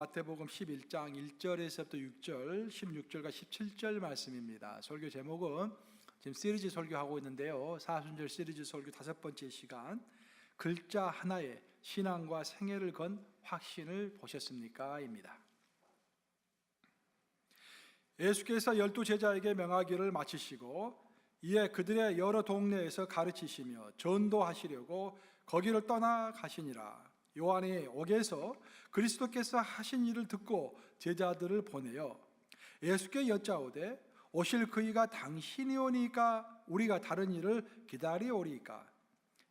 마태복음 11장 1절에서부터 6절, 16절과 17절 말씀입니다. 설교 제목은 지금 시리즈 설교하고 있는데요, 사순절 시리즈 설교 5번째 시간, 글자 하나에 신앙과 생애를 건 확신을 보셨습니까? 입니다. 예수께서 12제자에게 명하기를 마치시고 이에 그들의 여러 동네에서 가르치시며 전도하시려고 거기를 떠나 가시니라. 요한이 옥에서 그리스도께서 하신 일을 듣고 제자들을 보내어 예수께 여짜오되 오실 그이가 당신이오니까 우리가 다른 일을 기다리오리까?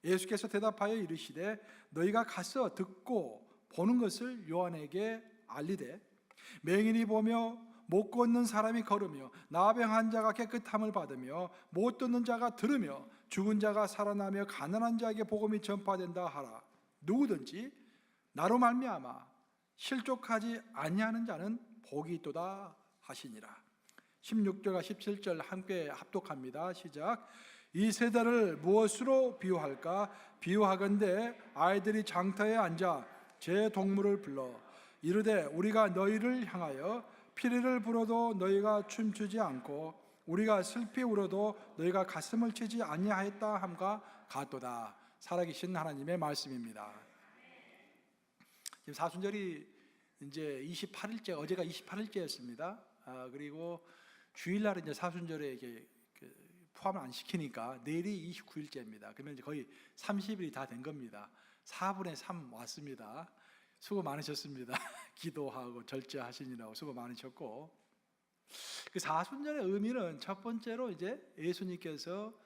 예수께서 대답하여 이르시되 너희가 가서 듣고 보는 것을 요한에게 알리되 맹인이 보며 못 걷는 사람이 걸으며 나병한 자가 깨끗함을 받으며 못 듣는 자가 들으며 죽은 자가 살아나며 가난한 자에게 복음이 전파된다 하라. 누구든지 나로 말미암아 실족하지 아니하는 자는 복이 있도다 하시니라. 16절과 17절 함께 합독합니다. 시작. 이 세대를 무엇으로 비유할까? 비유하건대 아이들이 장터에 앉아 제 동물을 불러 이르되 우리가 너희를 향하여 피리를 불어도 너희가 춤추지 않고 우리가 슬피 울어도 너희가 가슴을 치지 아니하였다 함과 같도다. 살아계신 하나님의 말씀입니다. 지금 사순절이 이제 28일째, 어제가 28일째였습니다. 그리고 주일날은 이제 사순절에 이게 포함을 안 시키니까 내일이 29일째입니다. 그러면 이제 거의 30일이 다 된 겁니다. 4분의 3 왔습니다. 수고 많으셨습니다. 기도하고 절제하시느라고 수고 많으셨고, 그 사순절의 의미는 첫 번째로 이제 예수님께서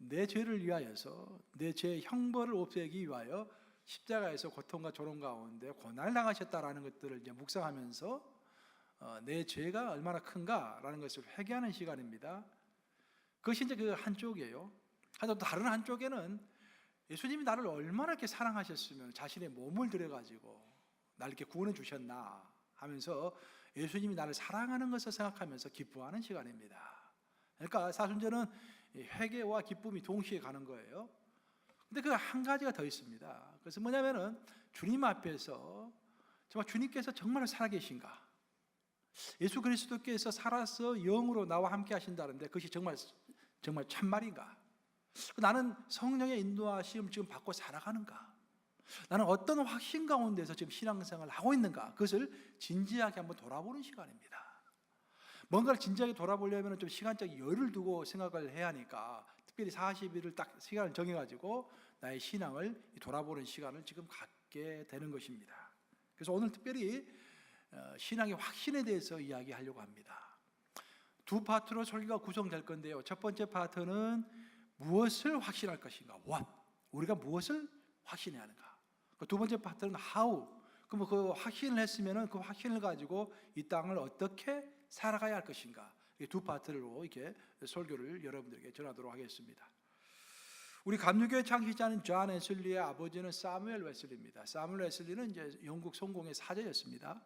내 죄를 위하여서 내 죄의 형벌을 없애기 위하여 십자가에서 고통과 조롱 가운데 고난을 당하셨다라는 것들을 이제 묵상하면서 내 죄가 얼마나 큰가라는 것을 회개하는 시간입니다. 그것이 이제 그 한쪽이에요. 하지만 또 다른 한쪽에는 예수님이 나를 얼마나 이렇게 사랑하셨으면 자신의 몸을 들여가지고 나를 이렇게 구원해 주셨나 하면서 예수님이 나를 사랑하는 것을 생각하면서 기뻐하는 시간입니다. 그러니까 사순절은 회개와 기쁨이 동시에 가는 거예요. 근데 그 한 가지가 더 있습니다. 그래서 뭐냐면은 주님 앞에서 정말 주님께서 정말 살아계신가? 예수 그리스도께서 살아서 영으로 나와 함께 하신다는데 그것이 정말 참말인가? 나는 성령의 인도하심 지금 받고 살아가는가? 나는 어떤 확신 가운데서 지금 신앙생활을 하고 있는가? 그것을 진지하게 한번 돌아보는 시간입니다. 뭔가를 진지하게 돌아보려면 좀 시간적 여유를 두고 생각을 해야 하니까 특별히 40일을 딱 시간을 정해가지고 나의 신앙을 돌아보는 시간을 지금 갖게 되는 것입니다. 그래서 오늘 특별히 신앙의 확신에 대해서 이야기하려고 합니다. 두 파트로 설교가 구성될 건데요, 첫 번째 파트는 무엇을 확신할 것인가? What? 우리가 무엇을 확신해야 하는가? 두 번째 파트는 How? 그럼 그 확신을 했으면 그 확신을 가지고 이 땅을 어떻게 살아가야 할 것인가? 두 파트로 이렇게 설교를 여러분들에게 전하도록 하겠습니다. 우리 감리교회 창시자는 존 웨슬리의 아버지는 사무엘 웨슬리입니다. 사무엘 웨슬리는 이제 영국 성공의 사자였습니다.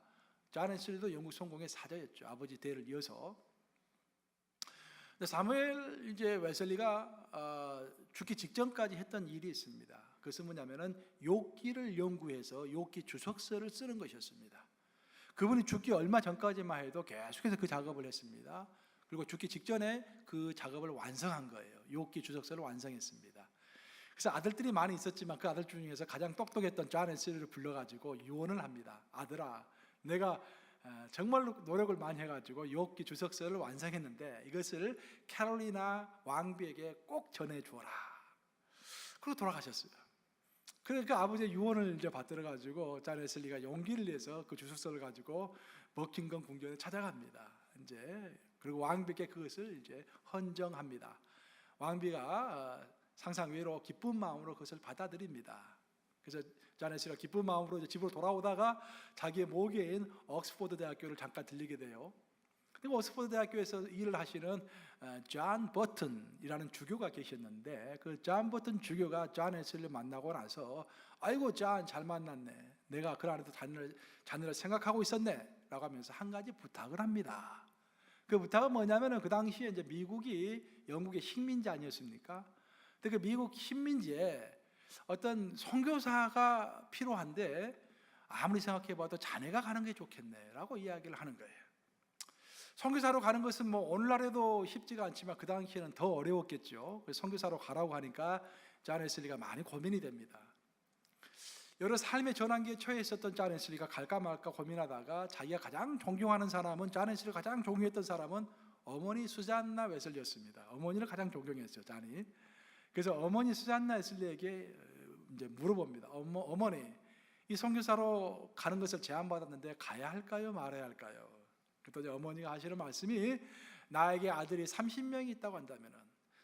존 웨슬리도 영국 성공의 사자였죠. 아버지 대를 이어서. 사무엘 이제 웨슬리가 죽기 직전까지 했던 일이 있습니다. 그것은 뭐냐면은 욥기를 연구해서 욥기 주석서를 쓰는 것이었습니다. 그분이 죽기 얼마 전까지만 해도 계속해서 그 작업을 했습니다. 그리고 죽기 직전에 그 작업을 완성한 거예요. 욥기 주석서를 완성했습니다. 그래서 아들들이 많이 있었지만 그 아들 중에서 가장 똑똑했던 존 웨슬리를 불러가지고 유언을 합니다. 아들아, 내가 정말로 노력을 많이 해가지고 욥기 주석서를 완성했는데 이것을 캐롤리나 왕비에게 꼭 전해주어라. 그리고 돌아가셨어요. 그러니까 아버지의 유언을 이제 받들어가지고 존 웨슬리가 용기를 내서 그 주석서를 가지고 버킹엄 궁전에 찾아갑니다. 이제 그리고 왕비께 그것을 이제 헌정합니다. 왕비가 상상 외로 기쁜 마음으로 그것을 받아들입니다. 그래서 존 웨슬리가 기쁜 마음으로 이제 집으로 돌아오다가 자기의 모계인 옥스포드 대학교를 잠깐 들리게 돼요. 그리고 옥스포드 대학교에서 일을 하시는 존 버튼이라는 주교가 계셨는데 그 존 버튼 주교가 존 웨슬리를 만나고 나서 아이고 존 잘 만났네, 내가 그 안에도 자네를 생각하고 있었네 라고 하면서 한 가지 부탁을 합니다. 그 부탁은 뭐냐면은 그 당시에 이제 미국이 영국의 식민지 아니었습니까? 근데 그 미국 식민지에 어떤 선교사가 필요한데 아무리 생각해봐도 자네가 가는 게 좋겠네라고 이야기를 하는 거예요. 선교사로 가는 것은 뭐 오늘날에도 쉽지가 않지만 그 당시에는 더 어려웠겠죠. 선교사로 가라고 하니까 존 웨슬리가 많이 고민이 됩니다. 여러 삶의 전환기에 처해 있었던 존 웨슬리가 갈까 말까 고민하다가 자기가 가장 존경하는 사람은, 존 웨슬리가 가장 존경했던 사람은 어머니 수잔나 웨슬리였습니다. 어머니를 가장 존경했어요, 존이. 그래서 어머니 수잔나 웨슬리에게 이제 물어봅니다. 어머니, 이 선교사로 가는 것을 제안받았는데 가야 할까요, 말아야 할까요? 그랬더니 어머니가 하시는 말씀이, 나에게 아들이 30명이 있다고 한다면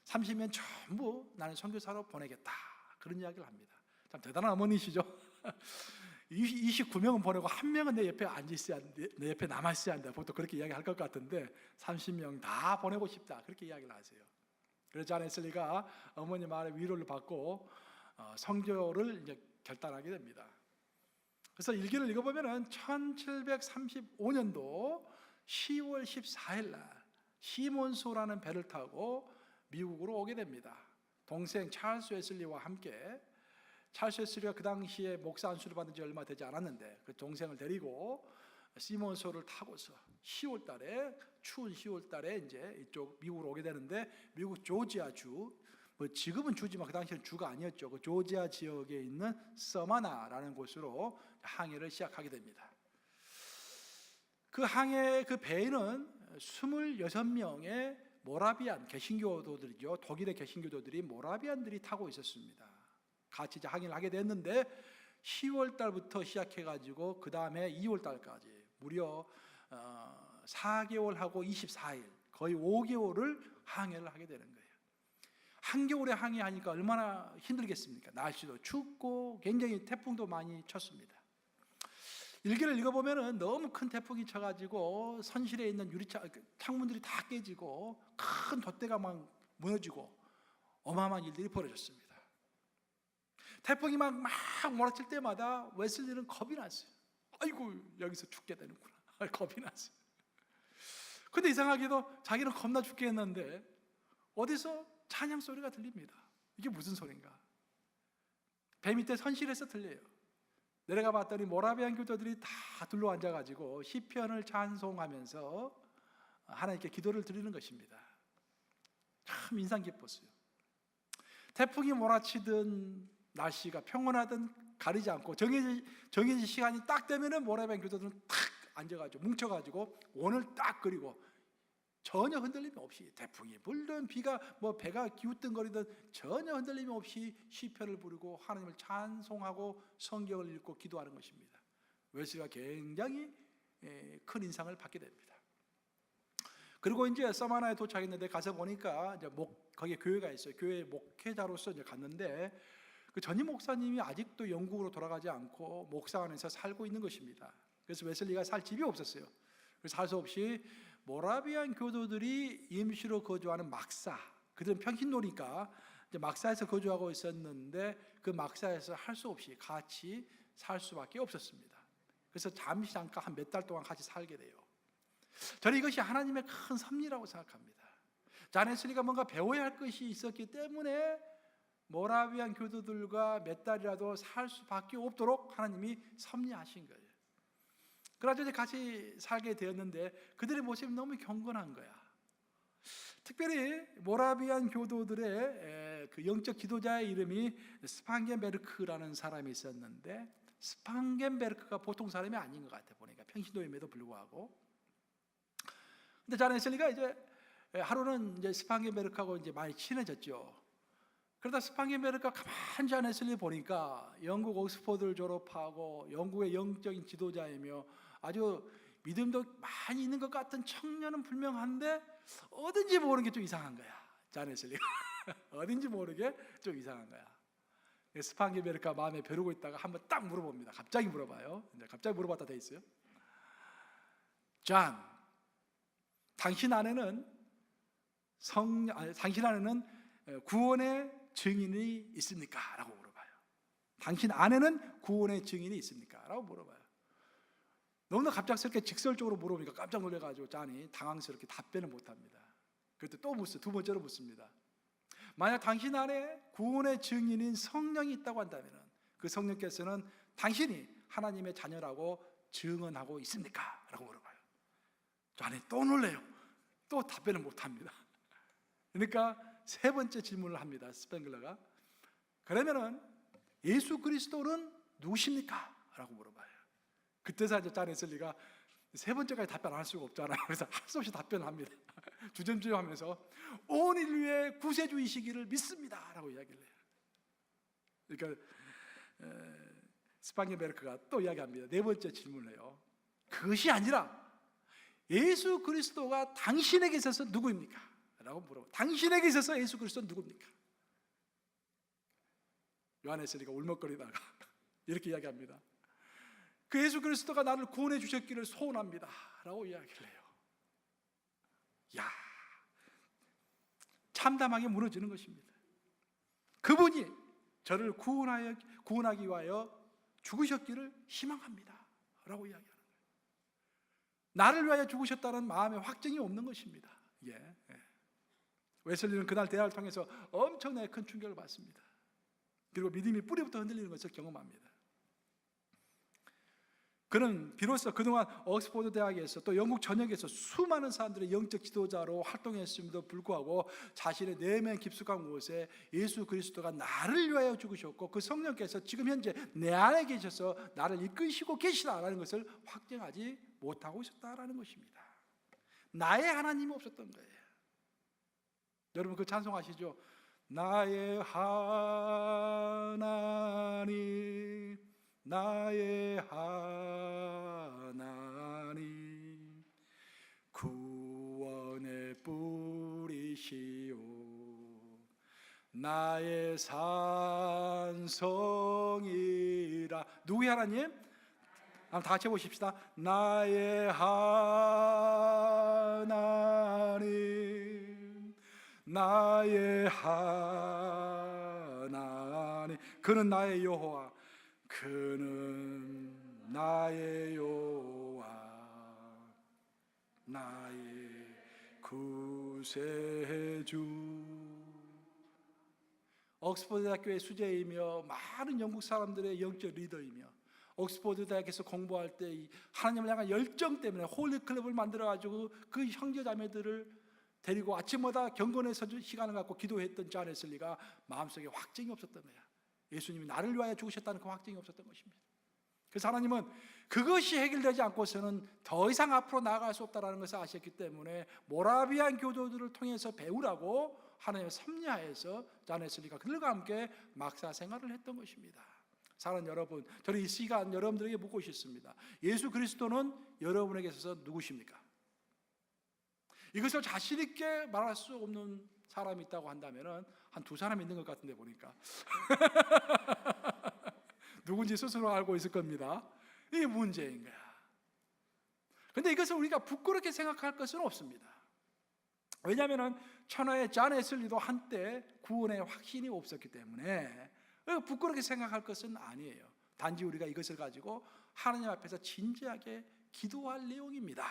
30명 전부 나는 선교사로 보내겠다, 그런 이야기를 합니다. 참 대단한 어머니시죠. 29명은 보내고 1명은 내 옆에 앉아있어야, 내 옆에 남아있어야 한다. 보통 그렇게 이야기할 것 같은데 30명 다 보내고 싶다, 그렇게 이야기를 하세요. 그래서 존 웨슬리가 어머니 말에 위로를 받고 선교를 이제 결단하게 됩니다. 그래서 일기를 읽어보면 1735년도 10월 14일 날 시몬소라는 배를 타고 미국으로 오게 됩니다. 동생 찰스 웨슬리와 함께. 찰스 웨슬리가 그 당시에 목사 안수를 받은 지 얼마 되지 않았는데 그 동생을 데리고 시몬소를 타고서 10월 달에, 추운 10월 달에 이제 이쪽 미국으로 오게 되는데, 미국 조지아 주, 뭐 지금은 주지만 그 당시에는 주가 아니었죠. 그 조지아 지역에 있는 서마나라는 곳으로 항해를 시작하게 됩니다. 그 항해, 그 배에는 26명의 모라비안 개신교도들이죠. 독일의 개신교도들이, 모라비안들이 타고 있었습니다. 같이 이제 항해를 하게 됐는데 10월 달부터 시작해가지고 그 다음에 2월 달까지 무려 4개월하고 24일, 거의 5개월을 항해를 하게 되는 거예요. 한겨울에 항해하니까 얼마나 힘들겠습니까? 날씨도 춥고 굉장히 태풍도 많이 쳤습니다. 일기를 읽어보면 너무 큰 태풍이 쳐가지고 선실에 있는 창문들이 다 깨지고 큰 돛대가 막 무너지고 어마어마한 일들이 벌어졌습니다. 태풍이 막 몰아칠 때마다 웨슬리는 겁이 났어요. 아이고, 여기서 죽게 되는구나. 겁이 났어요. 근데 이상하게도 자기는 겁나 죽겠는데 어디서 찬양 소리가 들립니다. 이게 무슨 소린가? 배 밑에 선실에서 들려요. 내려가 봤더니 모라비안 교도들이 다 둘러앉아가지고 시편을 찬송하면서 하나님께 기도를 드리는 것입니다. 참 인상 깊었어요. 태풍이 몰아치든 날씨가 평온하든 가리지 않고 정해진 시간이 딱 되면은 모라비안 교도들은 탁 앉아가지고 뭉쳐가지고 원을 딱 그리고 전혀 흔들림 없이, 태풍이 불든 비가 뭐 배가 기우뚱거리든 전혀 흔들림 없이 시편을 부르고 하나님을 찬송하고 성경을 읽고 기도하는 것입니다. 웨슬리가 굉장히 큰 인상을 받게 됩니다. 그리고 이제 서마나에 도착했는데 가서 보니까 이제 거기에 교회가 있어요. 교회 목회자로서 이제 갔는데 그 전임 목사님이 아직도 영국으로 돌아가지 않고 목사 안에서 살고 있는 것입니다. 그래서 웨슬리가 살 집이 없었어요. 그래서 살 수 없이 모라비안 교도들이 임시로 거주하는 막사, 그들은 평신도니까 이제 막사에서 거주하고 있었는데 그 막사에서 할 수 없이 같이 살 수밖에 없었습니다. 그래서 잠깐 한 몇 달 동안 같이 살게 돼요. 저는 이것이 하나님의 큰 섭리라고 생각합니다. 존 웨슬리가 뭔가 배워야 할 것이 있었기 때문에 모라비안 교도들과 몇 달이라도 살 수밖에 없도록 하나님이 섭리하신 거예요. 그래서 같이 살게 되었는데 그들의 모습이 너무 경건한 거야. 특별히 모라비안 교도들의 그 영적 지도자의 이름이 스판겐베르크라는 사람이 있었는데, 스판겐베르크가 보통 사람이 아닌 것 같아 보니까, 평신도임에도 불구하고. 근데 존 웨슬리가 이제 하루는 이제 스판겐베르크하고 이제 많이 친해졌죠. 그러다 스판겐베르크가 가만히 존 웨슬리 보니까 영국 옥스퍼드를 졸업하고 영국의 영적인 지도자이며 아주 믿음도 많이 있는 것 같은 청년은 분명한데 어딘지 모르는 게 좀 이상한 거야. 존 웨슬리가 어딘지 모르게 좀 이상한 거야. 스판겐베르크가 마음에 벼르고 있다가 한번 딱 물어봅니다. 갑자기 물어봐요. 갑자기 물어봤다 돼 있어요. 존, 당신 안에는 구원의 증인이 있습니까? 라고 물어봐요. 당신 안에는 구원의 증인이 있습니까? 라고 물어봐요. 너무나 갑작스럽게 직설적으로 물어보니까 깜짝 놀라가지고 존이 당황스럽게 답변을 못합니다. 그때 또 두 번째로 묻습니다. 만약 당신 안에 구원의 증인인 성령이 있다고 한다면 그 성령께서는 당신이 하나님의 자녀라고 증언하고 있습니까? 라고 물어봐요. 저 안에 또 놀래요. 또 답변을 못합니다. 그러니까 세 번째 질문을 합니다. 스팽글러가. 그러면은 예수 그리스도는 누구십니까? 라고 물어봐요. 그때서 이제 잔 웨슬리가 세 번째까지 답변 안 할 수가 없잖아요. 그래서 할 수 없이 답변을 합니다. 주저주저 하면서 온 인류의 구세주이시기를 믿습니다 라고 이야기를 해요. 그러니까 스팡겐베르크가 또 이야기합니다. 네 번째 질문을 해요. 그것이 아니라 예수 그리스도가 당신에게 있어서 누구입니까? 라고 물어봐요. 당신에게 있어서 예수 그리스도는 누굽니까? 요한 웨슬리가 울먹거리다가 이렇게 이야기합니다. 그 예수 그리스도가 나를 구원해 주셨기를 소원합니다 라고 이야기를 해요. 야, 참담하게 무너지는 것입니다. 그분이 저를 구원하기 위하여 죽으셨기를 희망합니다 라고 이야기하는 거예요. 나를 위하여 죽으셨다는 마음의 확증이 없는 것입니다. 웨슬리는 그날 대화를 통해서 엄청나게 큰 충격을 받습니다. 그리고 믿음이 뿌리부터 흔들리는 것을 경험합니다. 그는 비로소 그동안 옥스퍼드 대학에서 또 영국 전역에서 수많은 사람들의 영적 지도자로 활동했음에도 불구하고 자신의 내면 깊숙한 곳에 예수 그리스도가 나를 위하여 죽으셨고 그 성령께서 지금 현재 내 안에 계셔서 나를 이끄시고 계시다라는 것을 확증하지 못하고 있었다라는 것입니다. 나의 하나님이 없었던 거예요. 여러분 그 찬송 아시죠? 나의 하나님, 나의 하나님, 구원의 뿌리시오, 나의 산성이라. 누구의 하나님? 한번 다 같이 해보십시다. 나의 하나님, 나의 하나님, 그는 나의 여호와, 그는 나의 여호와, 나의 구세주. 옥스퍼드 대학교의 수재이며 많은 영국 사람들의 영적 리더이며 옥스퍼드 대학에서 공부할 때 하나님을 향한 열정 때문에 홀리 클럽을 만들어가지고 그 형제 자매들을 데리고 아침마다 경건에서 시간을 갖고 기도했던 잔 웨슬리가 마음속에 확증이 없었던 거야. 예수님이 나를 위하여 죽으셨다는 그 확증이 없었던 것입니다. 그래서 하나님은 그것이 해결되지 않고서는 더 이상 앞으로 나아갈 수 없다는 것을 아셨기 때문에 모라비안 교도들을 통해서 배우라고 하나님의 섭리하에서 잔 웨슬리가 그들과 함께 막사 생활을 했던 것입니다. 사랑하는 여러분, 저는 이 시간 여러분들에게 묻고 싶습니다. 예수 그리스도는 여러분에게 있어서 누구십니까? 이것을 자신 있게 말할 수 없는 사람이 있다고 한다면 한 두 사람 있는 것 같은데 보니까 누군지 스스로 알고 있을 겁니다. 이게 문제인 거야. 그런데 이것을 우리가 부끄럽게 생각할 것은 없습니다. 왜냐하면 천하의 잔 웨슬리도 한때 구원의 확신이 없었기 때문에 부끄럽게 생각할 것은 아니에요. 단지 우리가 이것을 가지고 하나님 앞에서 진지하게 기도할 내용입니다.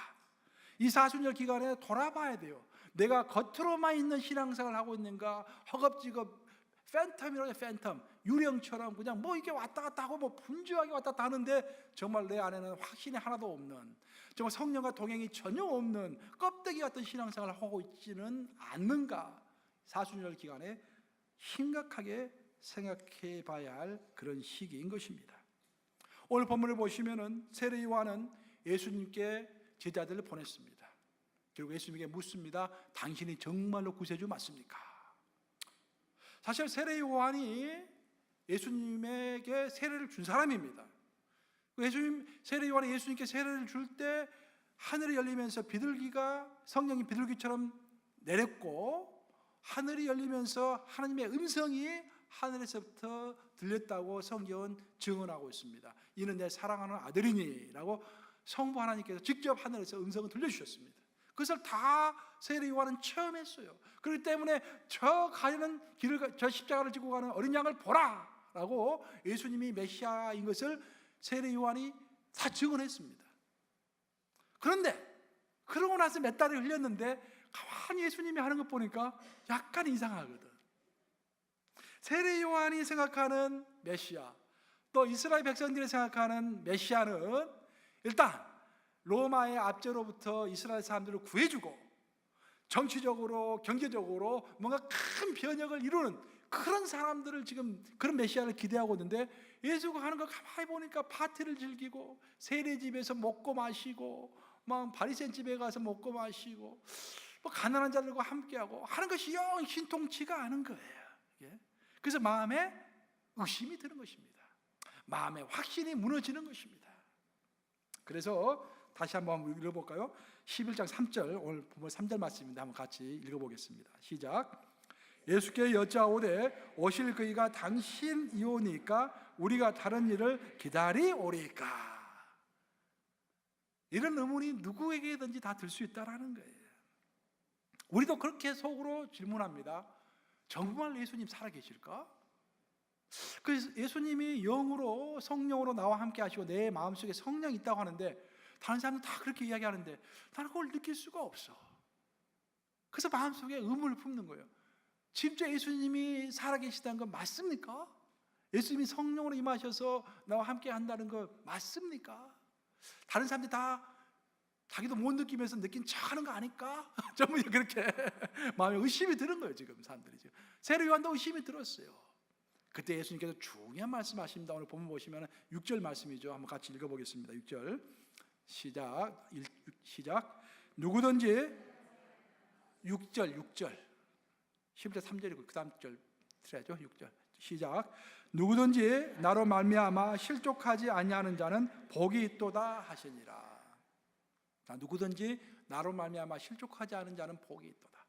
이 사순절 기간에 돌아봐야 돼요. 내가 겉으로만 있는 신앙생활을 하고 있는가, 허겁지겁 팬텀이라고 해요. 팬텀, 유령처럼 그냥 뭐 이렇게 왔다 갔다 하고 뭐 분주하게 왔다 갔다 하는데 정말 내 안에는 확신이 하나도 없는, 정말 성령과 동행이 전혀 없는 껍데기 같은 신앙생활을 하고 있지는 않는가. 사순절 기간에 심각하게 생각해 봐야 할 그런 시기인 것입니다. 오늘 본문을 보시면은 세례 요한은 예수님께 제자들을 보냈습니다. 그리고 예수님에게 묻습니다. 당신이 정말로 구세주 맞습니까? 사실 세례 요한이 예수님에게 세례를 준 사람입니다. 세례 요한이 예수님께 세례를 줄 때 하늘이 열리면서 비둘기가 성령이 비둘기처럼 내렸고 하늘이 열리면서 하나님의 음성이 하늘에서부터 들렸다고 성경은 증언하고 있습니다. 이는 내 사랑하는 아들이니 라고 성부 하나님께서 직접 하늘에서 음성을 들려주셨습니다. 그것을 다 세례 요한은 처음 했어요. 그렇기 때문에 저 가는 길을, 저 십자가를 지고 가는 어린 양을 보라 라고 예수님이 메시아인 것을 세례 요한이 다 증언했습니다. 그런데 그러고 나서 몇 달이 흘렸는데 가만히 예수님이 하는 것 보니까 약간 이상하거든. 세례 요한이 생각하는 메시아, 또 또 이스라엘 백성들이 생각하는 메시아는 일단 로마의 압제로부터 이스라엘 사람들을 구해주고 정치적으로 경제적으로 뭔가 큰 변혁을 이루는 그런 사람들을 지금 그런 메시아를 기대하고 있는데, 예수가 하는 거 가만히 보니까 파티를 즐기고 세례집에서 먹고 마시고 막 바리새인 집에 가서 먹고 마시고 뭐 가난한 자들과 함께하고 하는 것이 영 신통치가 않은 거예요. 예? 그래서 마음에 의심이 드는 것입니다. 마음의 확신이 무너지는 것입니다. 그래서 다시 한번 읽어볼까요? 11장 3절, 오늘 보면 3절 말씀인데 한번 같이 읽어보겠습니다. 시작. 예수께 여짜오되 오실 그이가 당신이오니까 우리가 다른 일을 기다리오리까? 이런 의문이 누구에게든지 다 들 수 있다라는 거예요. 우리도 그렇게 속으로 질문합니다. 정말 예수님 살아계실까? 그래서 예수님이 영으로 성령으로 나와 함께 하시고 내 마음속에 성령이 있다고 하는데, 다른 사람들 다 그렇게 이야기하는데 나는 그걸 느낄 수가 없어. 그래서 마음속에 의문을 품는 거예요. 진짜 예수님이 살아계시다는 건 맞습니까? 예수님이 성령으로 임하셔서 나와 함께 한다는 거 맞습니까? 다른 사람들이 다 자기도 못 느끼면서 느낀 척 하는 거 아닐까? 전부 그렇게 마음에 의심이 드는 거예요. 지금 사람들이 지금 세례 요한도 의심이 들었어요. 그때 예수님께서 중요한 말씀하십니다. 오늘 본문 보시면 6절 말씀이죠. 한번 같이 읽어보겠습니다. 6절 시작. 누구든지 6절 10절 3절이고 그 다음 절 들어야죠. 6절 시작. 누구든지 나로 말미암아 실족하지 아니하는 자는 복이 있도다 하시니라. 자, 누구든지 나로 말미암아 실족하지 않은 자는 복이 있도다.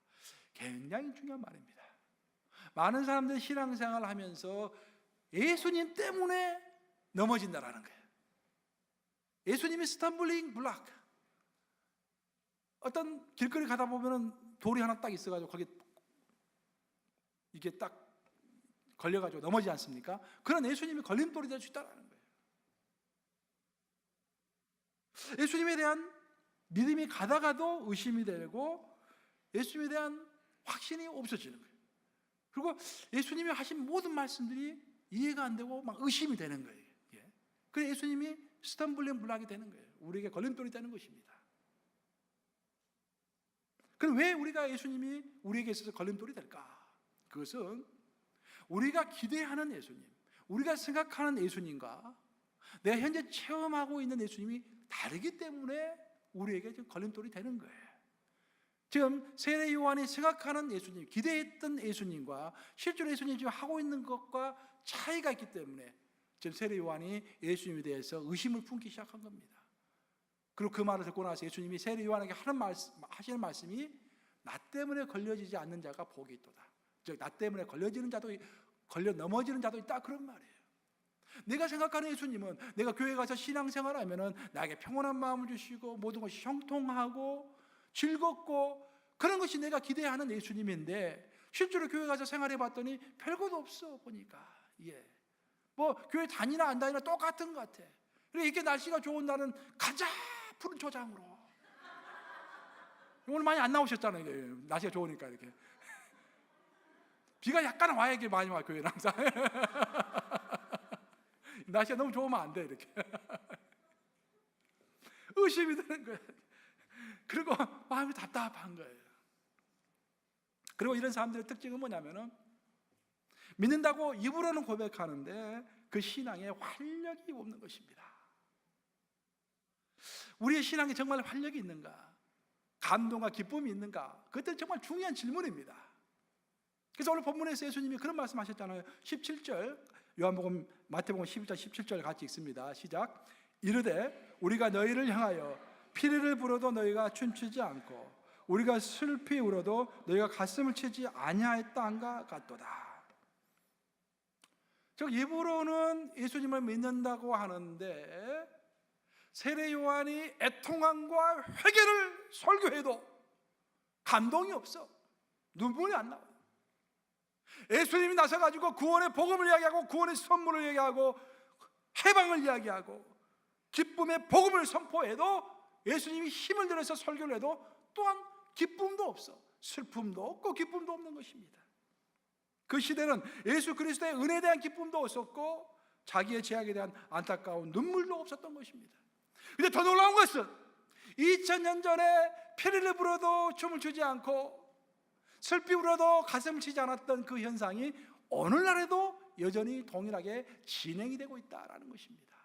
굉장히 중요한 말입니다. 많은 사람들이 신앙생활을 하면서 예수님 때문에 넘어진다라는 거예요. 예수님이 스탬블링 블락. 어떤 길거리 가다 보면은 돌이 하나 딱 있어가지고 거기 이게 딱 걸려가지고 넘어지지 않습니까? 그런 예수님이 걸림돌이 될 수 있다는 거예요. 예수님에 대한 믿음이 가다가도 의심이 되고 예수님에 대한 확신이 없어지는 거예요. 그리고 예수님이 하신 모든 말씀들이 이해가 안 되고 막 의심이 되는 거예요. 예. 그래서 예수님이 스탬블링 블락이 되는 거예요. 우리에게 걸림돌이 되는 것입니다. 그럼 왜 우리가 예수님이 우리에게 있어서 걸림돌이 될까? 그것은 우리가 기대하는 예수님, 우리가 생각하는 예수님과 내가 현재 체험하고 있는 예수님이 다르기 때문에 우리에게 지금 걸림돌이 되는 거예요. 지금 세례 요한이 생각하는 예수님, 기대했던 예수님과 실제로 예수님이 지금 하고 있는 것과 차이가 있기 때문에 지금 세례 요한이 예수님에 대해서 의심을 품기 시작한 겁니다. 그리고 그 말을 듣고 나서 예수님이 세례 요한에게 하시는 말씀이 나 때문에 걸려지지 않는 자가 복이 있도다. 즉 나 때문에 걸려지는 자도 걸려 넘어지는 자도 있다, 그런 말이에요. 내가 생각하는 예수님은 내가 교회 가서 신앙생활하면은 나에게 평온한 마음을 주시고 모든 것이 형통하고 즐겁고 그런 것이 내가 기대하는 예수님인데, 실제로 교회 가서 생활해 봤더니 별것도 없어 보니까. 예. 뭐 교회 다니나 안 다니나 똑같은 것 같아. 그리고 이렇게 날씨가 좋은 날은 가자 푸른 초장으로. 오늘 많이 안 나오셨잖아요. 날씨가 좋으니까 이렇게. 비가 약간 와야 이게 많이 와 교회는 항상. 날씨가 너무 좋으면 안 돼 이렇게. 의심이 드는 거예요. 그리고 마음이 답답한 거예요. 그리고 이런 사람들의 특징은 뭐냐면은 믿는다고 입으로는 고백하는데 그 신앙에 활력이 없는 것입니다. 우리의 신앙에 정말 활력이 있는가? 감동과 기쁨이 있는가? 그것은 정말 중요한 질문입니다. 그래서 오늘 본문에서 예수님이 그런 말씀하셨잖아요. 17절 요한복음 마태복음 11장 17절 같이 읽습니다. 시작. 이르되 우리가 너희를 향하여 피리를 불어도 너희가 춤추지 않고 우리가 슬피 울어도 너희가 가슴을 치지 아니하였다한가 같도다. 즉 입으로는 예수님을 믿는다고 하는데 세례 요한이 애통함과 회개를 설교해도 감동이 없어. 눈물이 안 나와. 예수님이 나서가지고 구원의 복음을 이야기하고 구원의 선물을 이야기하고 해방을 이야기하고 기쁨의 복음을 선포해도 예수님이 힘을 들여서 설교를 해도 또한 기쁨도 없어. 슬픔도 없고 기쁨도 없는 것입니다. 그 시대는 예수 그리스도의 은혜에 대한 기쁨도 없었고 자기의 죄악에 대한 안타까운 눈물도 없었던 것입니다. 근데 더 놀라운 것은 2000년 전에 피리를 불어도 춤을 추지 않고 슬피 울어도 가슴을 치지 않았던 그 현상이 오늘날에도 여전히 동일하게 진행이 되고 있다는 것입니다.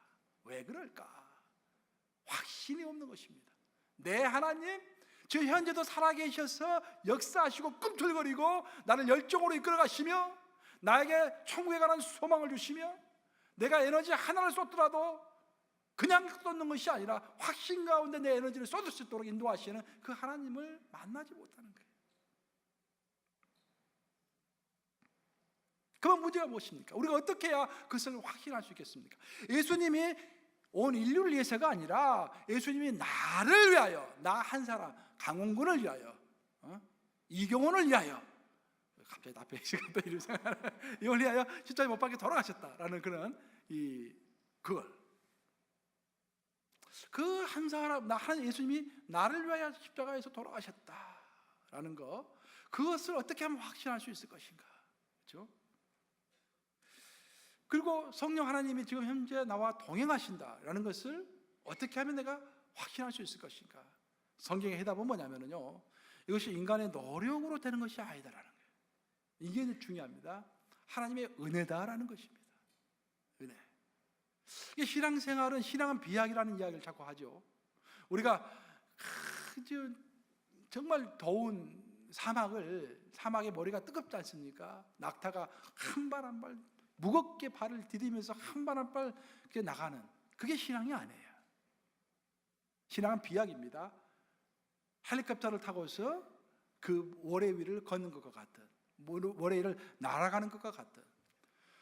왜 그럴까? 확신이 없는 것입니다. 내 하나님, 저 현재도 살아계셔서 역사하시고 꿈틀거리고 나를 열정으로 이끌어가시며 나에게 천국에 관한 소망을 주시며 내가 에너지 하나를 쏟더라도 그냥 쏟는 것이 아니라 확신 가운데 내 에너지를 쏟을 수 있도록 인도하시는 그 하나님을 만나지 못하는 거예요. 그럼 문제가 무엇입니까? 우리가 어떻게 해야 그것을 확신할 수 있겠습니까? 예수님이 온 인류를 위해서가 아니라 예수님이 나를 위하여, 나 한 사람, 강원군을 위하여, 이경원을 위하여, 갑자기 앞에 또 이런 생각, 이걸 위하여 십자가에 못 박혀 돌아가셨다라는 그런 그걸, 그 한 사람, 예수님이 나를 위하여 십자가에서 돌아가셨다라는 것, 그것을 어떻게 하면 확신할 수 있을 것인가? 그렇죠? 그리고 성령 하나님이 지금 현재 나와 동행하신다라는 것을 어떻게 하면 내가 확신할 수 있을 것인가? 성경의 해답은 뭐냐면요, 이것이 인간의 노력으로 되는 것이 아니다라는 거예요. 이게 중요합니다. 하나님의 은혜다라는 것입니다. 은혜. 이게 신앙생활은, 신앙은 비약이라는 이야기를 자꾸 하죠. 우리가 정말 더운 사막에 머리가 뜨겁지 않습니까? 낙타가 한 발 한 발 무겁게 발을 디디면서 한 발 한 발 나가는, 그게 신앙이 아니에요. 신앙은 비약입니다. 헬리콥터를 타고서 그 모래 위를 걷는 것과 같은, 모래 위를 날아가는 것과 같은,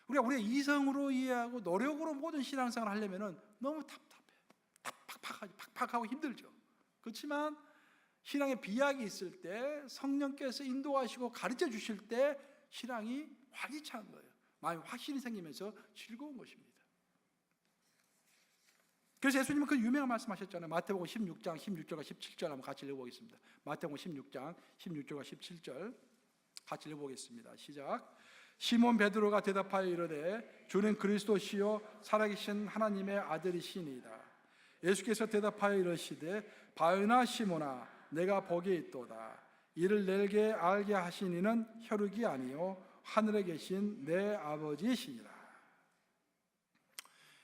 우리가 이성으로 이해하고 노력으로 모든 신앙생활을 하려면 너무 답답해, 팍팍하고 힘들죠. 그렇지만 신앙의 비약이 있을 때, 성령께서 인도하시고 가르쳐 주실 때 신앙이 활기찬 거예요. 마음에 확신이 생기면서 즐거운 것입니다. 그래서 예수님은 그 유명한 말씀하셨잖아요. 마태복음 16장 16절과 17절 한번 같이 읽어보겠습니다. 마태복음 16장 16절과 17절 같이 읽어보겠습니다. 시작. 시몬 베드로가 대답하여 이르되 주는 그리스도시요 살아계신 하나님의 아들이시니이다. 예수께서 대답하여 이르시되 바요나 시몬아 내가 복이 있도다. 이를 내게 알게 하신 이는 혈육이 아니요 하늘에 계신 내 아버지이시니라.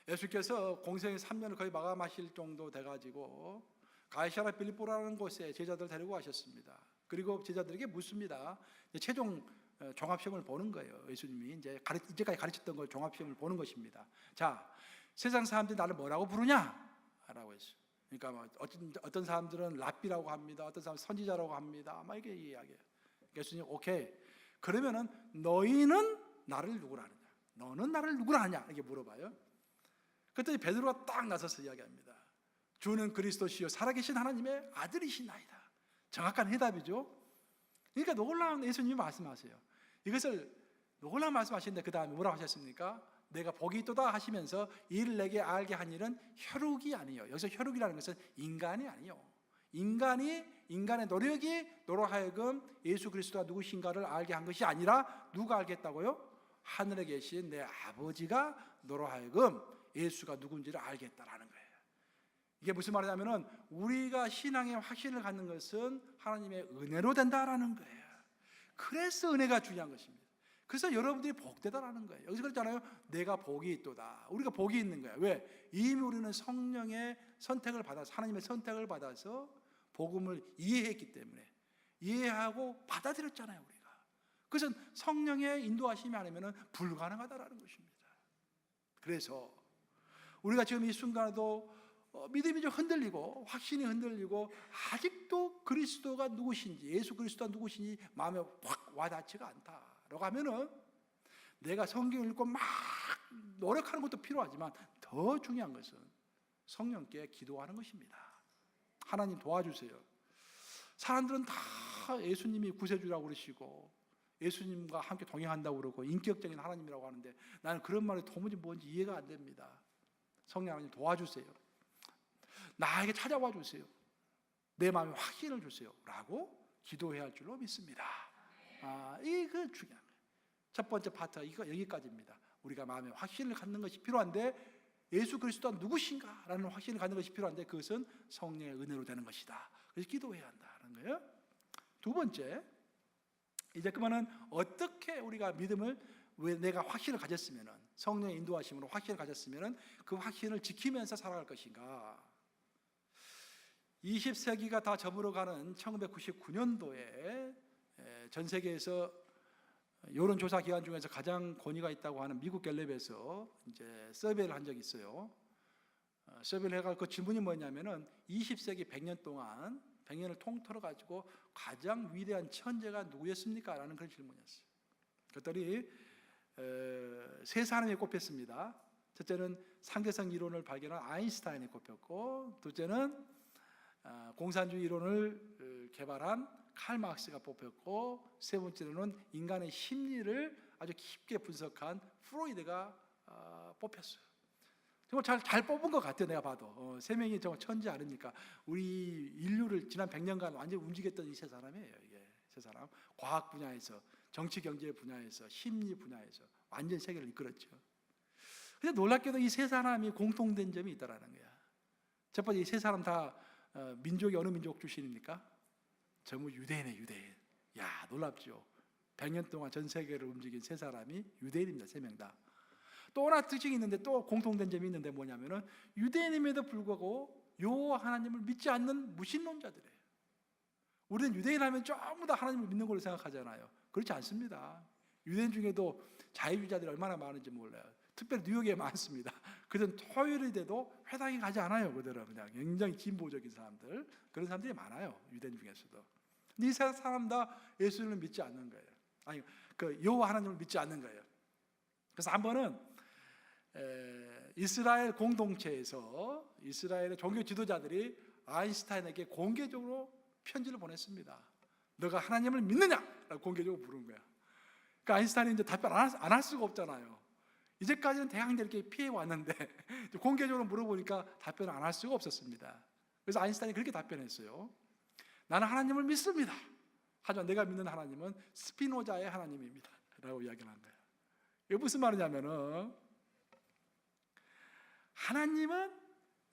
예수께서 공생의 3년을 거의 마감하실 정도 돼가지고 가이사랴 빌립보라는 곳에 제자들 데리고 가셨습니다. 그리고 제자들에게 묻습니다. 최종 종합시험을 보는 거예요. 예수님이 이제까지 가르쳤던 걸 종합시험을 보는 것입니다. 자, 세상 사람들이 나를 뭐라고 부르냐? 라고 했어요. 그러니까 어떤 사람들은 랍비라고 합니다. 어떤 사람은 선지자라고 합니다. 막 이렇게 이야기해요. 예수님, 오케이. 그러면은 너희는 나를 누구라 하느냐? 너는 나를 누구라 하냐? 이렇게 물어봐요. 그랬더니 베드로가 딱 나서서 이야기합니다. 주는 그리스도시요 살아계신 하나님의 아들이시나이다. 정확한 해답이죠. 그러니까 놀라운 예수님이 말씀하세요. 이것을 놀라운 말씀하시는데 그 다음에 뭐라고 하셨습니까? 내가 복이 있도다 하시면서 이를 내게 알게 한 일은 혈육이 아니요. 여기서 혈육이라는 것은 인간이 아니요. 인간의 노력이 너로 하여금 예수 그리스도가 누구신가를 알게 한 것이 아니라 누가 알겠다고요? 하늘에 계신 내 아버지가 너로 하여금 예수가 누군지를 알겠다라는 거예요. 이게 무슨 말이냐면은 우리가 신앙의 확신을 갖는 것은 하나님의 은혜로 된다라는 거예요. 그래서 은혜가 중요한 것입니다. 그래서 여러분들이 복되다라는 거예요. 여기서 그랬잖아요. 내가 복이 있도다. 우리가 복이 있는 거예요. 왜? 이미 우리는 성령의 선택을 받아서, 하나님의 선택을 받아서 복음을 이해했기 때문에, 이해하고 받아들였잖아요, 우리가. 그래서 성령의 인도하심이 아니면 불가능하다라는 것입니다. 그래서 우리가 지금 이 순간에도 믿음이 좀 흔들리고 확신이 흔들리고 아직도 그리스도가 누구신지, 예수 그리스도가 누구신지 마음에 확 와닿지가 않다라고 하면은 내가 성경을 읽고 막 노력하는 것도 필요하지만 더 중요한 것은 성령께 기도하는 것입니다. 하나님 도와주세요. 사람들은 다 예수님이 구세주라고 그러시고 예수님과 함께 동행한다고 그러고 인격적인 하나님이라고 하는데 나는 그런 말이 도무지 뭔지 이해가 안 됩니다. 성령 하나님 도와주세요. 나에게 찾아와 주세요. 내 마음에 확신을 주세요. 라고 기도해야 할 줄로 믿습니다. 이거 중요한 거예요. 첫 번째 파트 이거 여기까지입니다. 우리가 마음에 확신을 갖는 것이 필요한데 예수 그리스도가 누구신가라는 확신을 갖는 것이 필요한데 그것은 성령의 은혜로 되는 것이다. 그래서 기도해야 한다는 거예요. 두 번째, 이제 그러면 어떻게 우리가 믿음을 왜 내가 확신을 가졌으면은 성령의 인도하심으로 확신을 가졌으면은 그 확신을 지키면서 살아갈 것인가? 20세기가 다 저물어가는 1999년도에 전 세계에서 여론조사 기관 중에서 가장 권위가 있다고 하는 미국 갤럽에서 이제 서베이를 한 적이 있어요. 서베이를 해가 그 질문이 뭐냐면은 20세기 100년 동안 100년을 통틀어 가지고 가장 위대한 천재가 누구였습니까? 라는 그런 질문이었어요. 그랬더니 세 사람이 꼽혔습니다. 첫째는 상대성 이론을 발견한 아인슈타인이 꼽혔고, 둘째는 공산주의 이론을 개발한 칼 마크스가 뽑혔고, 세 번째로는 인간의 심리를 아주 깊게 분석한 프로이드가 뽑혔어요. 정말 잘 뽑은 것 같아요. 내가 봐도 세 명이 정말 천지 아닙니까? 우리 인류를 지난 100년간 완전히 움직였던 이 세 사람이에요. 이게 세 사람 과학 분야에서, 정치 경제 분야에서, 심리 분야에서 완전 세계를 이끌었죠. 근데 놀랍게도 이 세 사람이 공통된 점이 있다라는 거야. 첫 번째, 이 세 사람 다 민족이 어느 민족 출신입니까? 전부 유대인이에요. 유대인. 야, 놀랍죠. 100년 동안 전 세계를 움직인 세 사람이 유대인입니다. 세 명 다. 또 하나 특징이 있는데, 또 공통된 점이 있는데 뭐냐면은 유대인임에도 불구하고 여호와 하나님을 믿지 않는 무신론자들이에요. 우리는 유대인 하면 전부 다 하나님을 믿는 걸로 생각하잖아요. 그렇지 않습니다. 유대인 중에도 자유주의자들이 얼마나 많은지 몰라요. 특별히 뉴욕에 많습니다. 그들은 토요일이 돼도 회당에 가지 않아요. 그들은 그냥 굉장히 진보적인 사람들, 그런 사람들이 많아요. 유대인 중에서도. 근데 이 세 사람 다 예수님을 믿지 않는 거예요. 아니, 그 여호와 하나님을 믿지 않는 거예요. 그래서 한 번은 이스라엘 공동체에서 이스라엘의 종교 지도자들이 아인슈타인에게 공개적으로 편지를 보냈습니다. 너가 하나님을 믿느냐? 라고 공개적으로 물은 거야. 그러니까 아인슈타인이 이제 답변 안 할 수가 없잖아요. 이제까지는 대학들 이렇게 피해 왔는데 공개적으로 물어보니까 답변을 안 할 수가 없었습니다. 그래서 아인슈타인이 그렇게 답변했어요. 나는 하나님을 믿습니다. 하지만 내가 믿는 하나님은 스피노자의 하나님입니다. 라고 이야기를 한 거예요. 이게 무슨 말이냐면은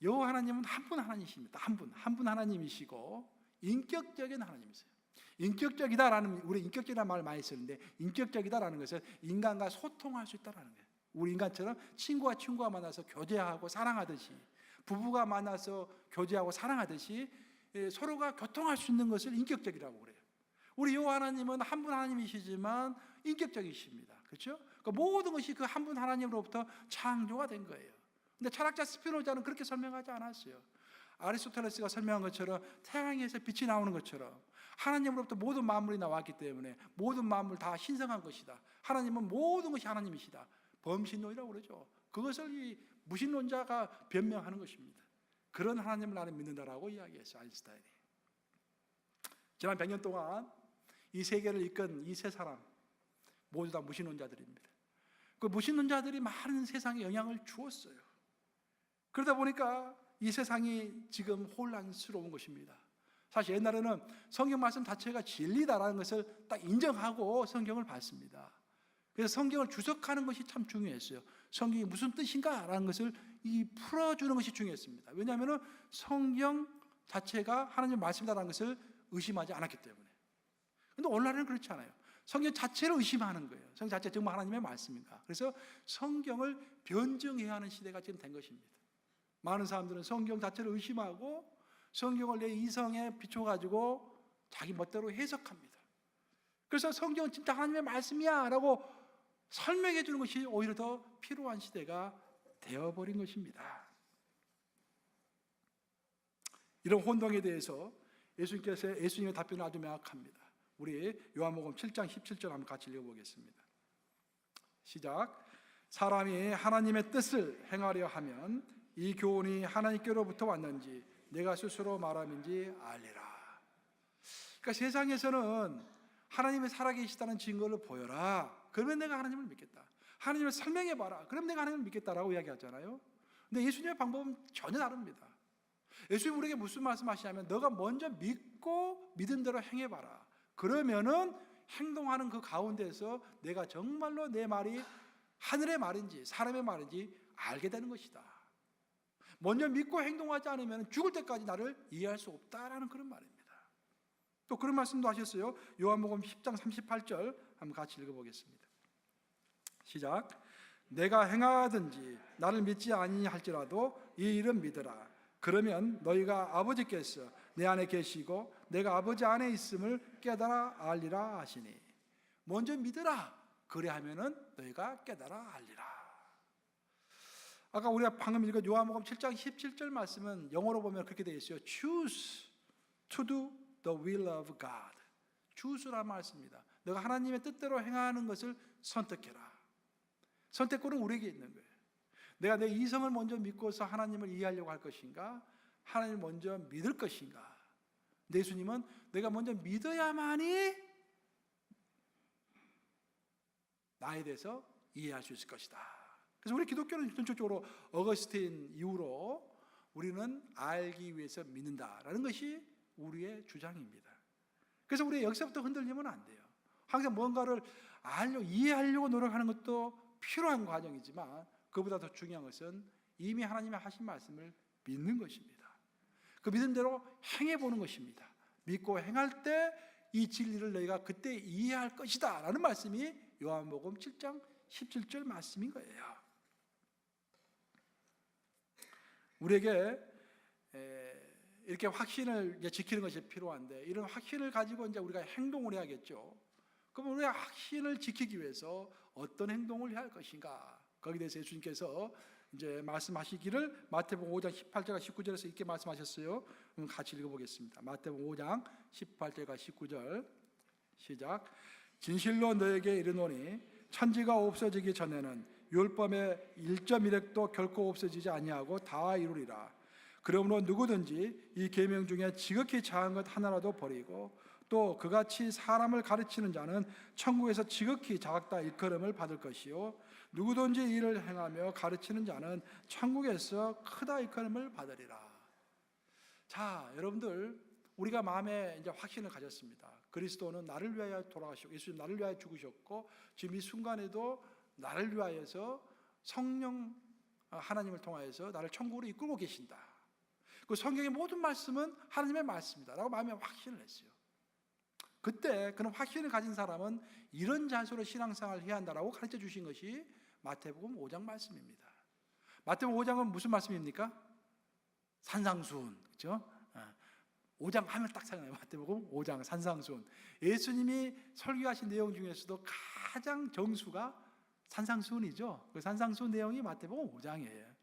여호와 하나님은 한 분 하나님이십니다. 한 분 하나님이시고 인격적인 하나님이세요. 인격적이다라는, 우리 인격적이라는 말을 많이 쓰는데, 인격적이다라는 것은 인간과 소통할 수 있다라는 거예요. 우리 인간처럼 친구가 만나서 교제하고 사랑하듯이, 부부가 만나서 교제하고 사랑하듯이 서로가 교통할 수 있는 것을 인격적이라고 그래요. 우리 여호와 하나님은 한 분 하나님이시지만 인격적이십니다. 그렇죠? 그러니까 모든 것이 그 한 분 하나님으로부터 창조가 된 거예요. 근데 철학자 스피노자는 그렇게 설명하지 않았어요. 아리스토텔레스가 설명한 것처럼 태양에서 빛이 나오는 것처럼 하나님으로부터 모든 만물이 나왔기 때문에 모든 만물 다 신성한 것이다. 하나님은 모든 것이 하나님이시다. 범신론이라고 그러죠. 그것을 이 무신론자가 변명하는 것입니다. 그런 하나님을 나는 믿는다라고 이야기했어요. 아인슈타인이. 지난 100년 동안 이 세계를 이끈 이 세 사람 모두 다 무신론자들입니다. 그 무신론자들이 많은 세상에 영향을 주었어요. 그러다 보니까 이 세상이 지금 혼란스러운 것입니다. 사실 옛날에는 성경 말씀 자체가 진리다라는 것을 딱 인정하고 성경을 봤습니다. 그래서 성경을 주석하는 것이 참 중요했어요. 성경이 무슨 뜻인가라는 것을 풀어주는 것이 중요했습니다. 왜냐하면 성경 자체가 하나님의 말씀이라는 것을 의심하지 않았기 때문에. 그런데 오늘날은 그렇지 않아요. 성경 자체를 의심하는 거예요. 성경 자체가 정말 하나님의 말씀인가. 그래서 성경을 변증해야 하는 시대가 지금 된 것입니다. 많은 사람들은 성경 자체를 의심하고 성경을 내 이성에 비춰가지고 자기 멋대로 해석합니다. 그래서 성경은 진짜 하나님의 말씀이야 라고 설명해 주는 것이 오히려 더 필요한 시대가 되어버린 것입니다. 이런 혼동에 대해서 예수님의 답변은 아주 명확합니다. 우리 요한복음 7장 17절 한번 같이 읽어보겠습니다. 시작. 사람이 하나님의 뜻을 행하려 하면 이 교훈이 하나님께로부터 왔는지 내가 스스로 말함인지 알리라. 그러니까 세상에서는 하나님이 살아계시다는 증거를 보여라. 그러면 내가 하나님을 믿겠다. 하나님을 설명해봐라. 그럼 내가 하나님을 믿겠다라고 이야기하잖아요. 근데 예수님의 방법은 전혀 다릅니다. 예수님 우리에게 무슨 말씀하시냐면 너가 먼저 믿고 믿은 대로 행해봐라. 그러면은 행동하는 그 가운데서 내가 정말로 내 말이 하늘의 말인지 사람의 말인지 알게 되는 것이다. 먼저 믿고 행동하지 않으면 죽을 때까지 나를 이해할 수 없다라는 그런 말입니다. 또 그런 말씀도 하셨어요. 요한복음 10장 38절 한번 같이 읽어보겠습니다. 시작. 내가 행하든지 나를 믿지 아니할지라도 이 일은 믿으라. 그러면 너희가 아버지께서 내 안에 계시고 내가 아버지 안에 있음을 깨달아 알리라 하시니. 먼저 믿으라. 그래 하면은 너희가 깨달아 알리라. 아까 우리가 방금 읽은 요한복음 7장 17절 말씀은 영어로 보면 그렇게 되어 있어요. Choose to do the will of God. choose라는 말씀입니다. 너가 하나님의 뜻대로 행하는 것을 선택해라. 선택권은 우리에게 있는 거예요. 내가 내 이성을 먼저 믿고서 하나님을 이해하려고 할 것인가, 하나님을 먼저 믿을 것인가. 예수님은 내가 먼저 믿어야만이 나에 대해서 이해할 수 있을 것이다. 그래서 우리 기독교는 전적으로 어거스틴 이후로 우리는 알기 위해서 믿는다라는 것이 우리의 주장입니다. 그래서 우리의 역사부터 흔들리면 안 돼요. 항상 뭔가를 알려고, 이해하려고 노력하는 것도 필요한 과정이지만 그보다 더 중요한 것은 이미 하나님의 하신 말씀을 믿는 것입니다. 그 믿은 대로 행해보는 것입니다. 믿고 행할 때 이 진리를 너희가 그때 이해할 것이다 라는 말씀이 요한복음 7장 17절 말씀인 거예요. 우리에게 이렇게 확신을 지키는 것이 필요한데, 이런 확신을 가지고 이제 우리가 행동을 해야겠죠. 그럼 우리가 확신을 지키기 위해서 어떤 행동을 해야 할 것인가? 거기에 대해서 예수님께서 이제 말씀하시기를 마태복음 5장 18절과 19절에서 이렇게 말씀하셨어요. 그럼 같이 읽어보겠습니다. 마태복음 5장 18절과 19절 시작. 진실로 너에게 이르노니 천지가 없어지기 전에는 율법의 1.1획도 결코 없어지지 아니하고 다 이루리라. 그러므로 누구든지 이 계명 중에 지극히 작은 것 하나라도 버리고 또 그같이 사람을 가르치는 자는 천국에서 지극히 작다 일컬음을 받을 것이요 누구든지 이를 행하며 가르치는 자는 천국에서 크다 일컬음을 받으리라. 자, 여러분들, 우리가 마음에 이제 확신을 가졌습니다. 그리스도는 나를 위하여 돌아가셨고, 예수님 나를 위하여 죽으셨고, 지금 이 순간에도 나를 위하여서 성령 하나님을 통하여서 나를 천국으로 이끌고 계신다. 그 성경의 모든 말씀은 하나님의 말씀이다라고 마음에 확신을 했어요. 그때 그런 확신을 가진 사람은 이런 자세로 신앙생활을 해야 한다라고 가르쳐 주신 것이 마태복음 5장 말씀입니다. 마태복음 5장은 무슨 말씀입니까? 산상수훈, 그렇죠? 5장 하면 딱 생각나요. 마태복음 5장 산상수훈. 예수님이 설교하신 내용 중에서도 가장 정수가 산상수훈이죠. 그 산상수훈 내용이 마태복음 5장이에요.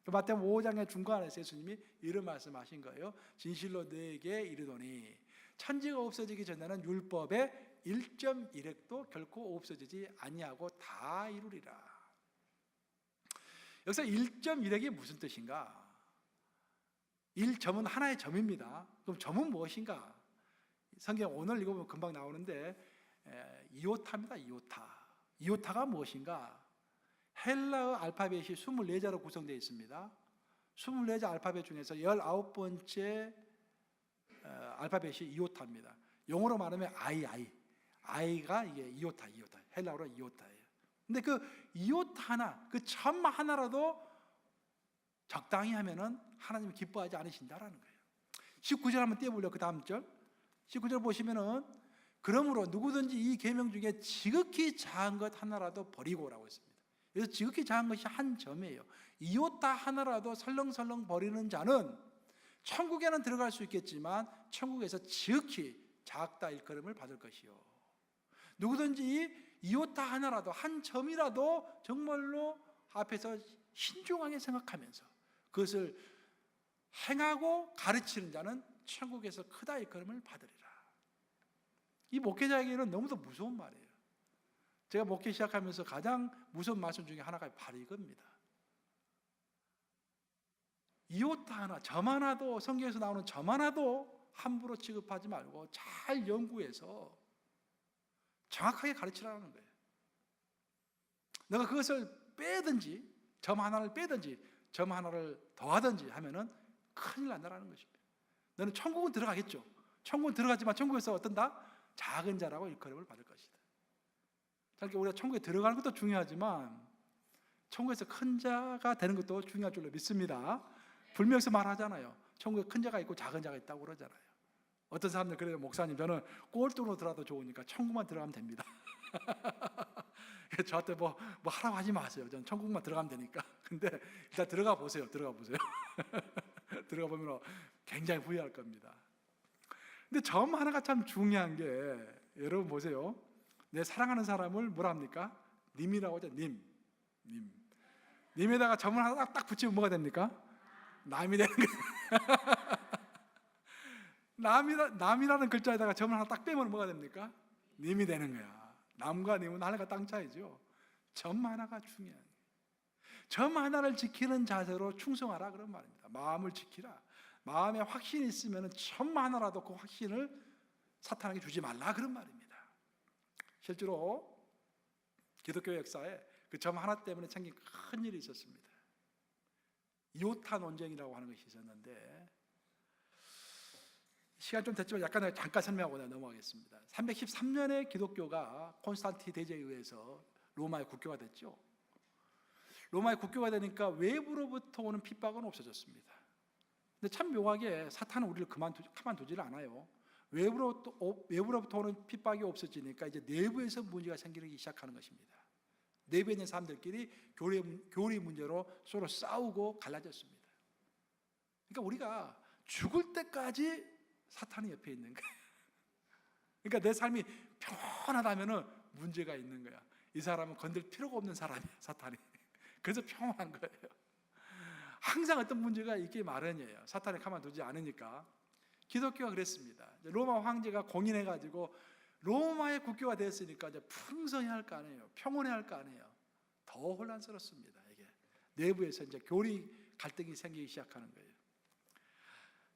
그 마태복음 5장의 중간에서 예수님이 이런 말씀하신 거예요. 진실로 너에게 이르노니 천지가 없어지기 전에는 율법의 1.1획도 결코 없어지지 아니하고 다 이루리라. 여기서 1.1획이 무슨 뜻인가? 1점은 하나의 점입니다. 그럼 점은 무엇인가? 성경 오늘 읽어보면 금방 나오는데 이오타입니다. 이오타가 무엇인가? 헬라어 알파벳이 24자로 구성되어 있습니다. 24자 알파벳 중에서 19번째 알파벳이 이오타입니다. 영어로 말하면 I가 이게 이오타, 헬라어로 이오타예요. 근데 그 이오타 하나, 그 점 하나라도 적당히 하면은 하나님이 기뻐하지 않으신다라는 거예요. 19절 한번 떼어볼래요? 그 다음 절 19절 보시면은 그러므로 누구든지 이 계명 중에 지극히 작은 것 하나라도 버리고라고 했습니다. 그래서 지극히 작은 것이 한 점이에요. 이오타 하나라도 설렁설렁 버리는 자는 천국에는 들어갈 수 있겠지만 천국에서 지극히 작다 일컬음을 받을 것이요. 누구든지 이오타 하나라도 한 점이라도 정말로 앞에서 신중하게 생각하면서 그것을 행하고 가르치는 자는 천국에서 크다 일컬음을 받으리라. 이 목회자에게는 너무도 무서운 말이에요. 제가 목회 시작하면서 가장 무서운 말씀 중에 하나가 바로 이겁니다. 이오타 하나, 점 하나도, 성경에서 나오는 점 하나도 함부로 취급하지 말고 잘 연구해서 정확하게 가르치라는 거예요. 내가 그것을 빼든지 점 하나를 빼든지 점 하나를 더하든지 하면은 큰일 난다라는 것입니다. 너는 천국은 들어가겠죠. 천국은 들어가지만 천국에서 어떤다? 작은 자라고 일컬음을 받을 것이다. 그러니까 우리가 천국에 들어가는 것도 중요하지만 천국에서 큰 자가 되는 것도 중요할 줄로 믿습니다. 불명서 말하잖아요. 천국에 큰 자가 있고 작은 자가 있다고 그러잖아요. 어떤 사람들 그래요. 목사님, 저는 꼴등으로 들어가도 좋으니까 천국만 들어가면 됩니다. 저한테 뭐 하라고 하지 마세요. 저는 천국만 들어가면 되니까. 근데 일단 들어가 보세요. 들어가 보면 굉장히 후회할 겁니다. 근데 점 하나가 참 중요한 게, 여러분 보세요. 내 사랑하는 사람을 뭐라 합니까? 님이라고 하죠. 님. 님에다가 점을 하나 딱 붙이면 뭐가 됩니까? 남이 되는 거예요. 남이라는 글자에다가 점을 하나 딱 빼면 뭐가 됩니까? 님이 되는 거야. 남과 님은 하늘과 땅 차이죠. 점 하나가 중요한 거예요. 점 하나를 지키는 자세로 충성하라 그런 말입니다. 마음을 지키라. 마음에 확신이 있으면 점 하나라도 그 확신을 사탄에게 주지 말라 그런 말입니다. 실제로 기독교 역사에 그 점 하나 때문에 생긴 큰 일이 있었습니다. 이오타 논쟁이라고 하는 것이 있었는데, 시간 좀 됐지만 약간 잠깐 설명하고 넘어가겠습니다. 313년에 기독교가 콘스탄티 대제에 의해서 로마의 국교가 됐죠. 로마의 국교가 되니까 외부로부터 오는 핍박은 없어졌습니다. 근데 참 묘하게 사탄은 우리를 가만두지를 않아요. 외부로부터 오는 핍박이 없어지니까 이제 내부에서 문제가 생기기 시작하는 것입니다. 내부에 있는 사람들끼리 교리 문제로 서로 싸우고 갈라졌습니다. 그러니까 우리가 죽을 때까지 사탄이 옆에 있는 거예요. 그러니까 내 삶이 평안하다면 문제가 있는 거야. 이 사람은 건들 필요가 없는 사람이야, 사탄이. 그래서 평안한 거예요. 항상 어떤 문제가 있기 마련이에요. 사탄이 가만두지 않으니까. 기독교가 그랬습니다. 로마 황제가 공인해가지고 로마의 국교가 됐으니까 이제 풍성해야 할 거 아니에요. 평온해야 할 거 아니에요. 더 혼란스럽습니다. 이게 내부에서 이제 교리 갈등이 생기기 시작하는 거예요.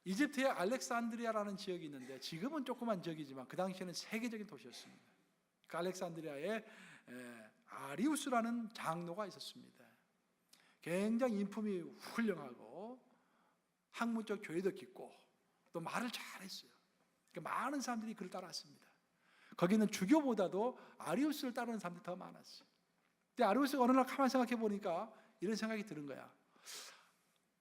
이집트의 알렉산드리아라는 지역이 있는데, 지금은 조그만 지역이지만 그 당시에는 세계적인 도시였습니다. 그 알렉산드리아에 아리우스라는 장로가 있었습니다. 굉장히 인품이 훌륭하고 학문적 교회도 깊고 또 말을 잘했어요. 그러니까 많은 사람들이 그를 따랐습니다. 거기는 주교보다도 아리우스를 따르는 사람들이 더 많았어요. 근데 아리우스가 어느 날 가만히 생각해 보니까 이런 생각이 드는 거야.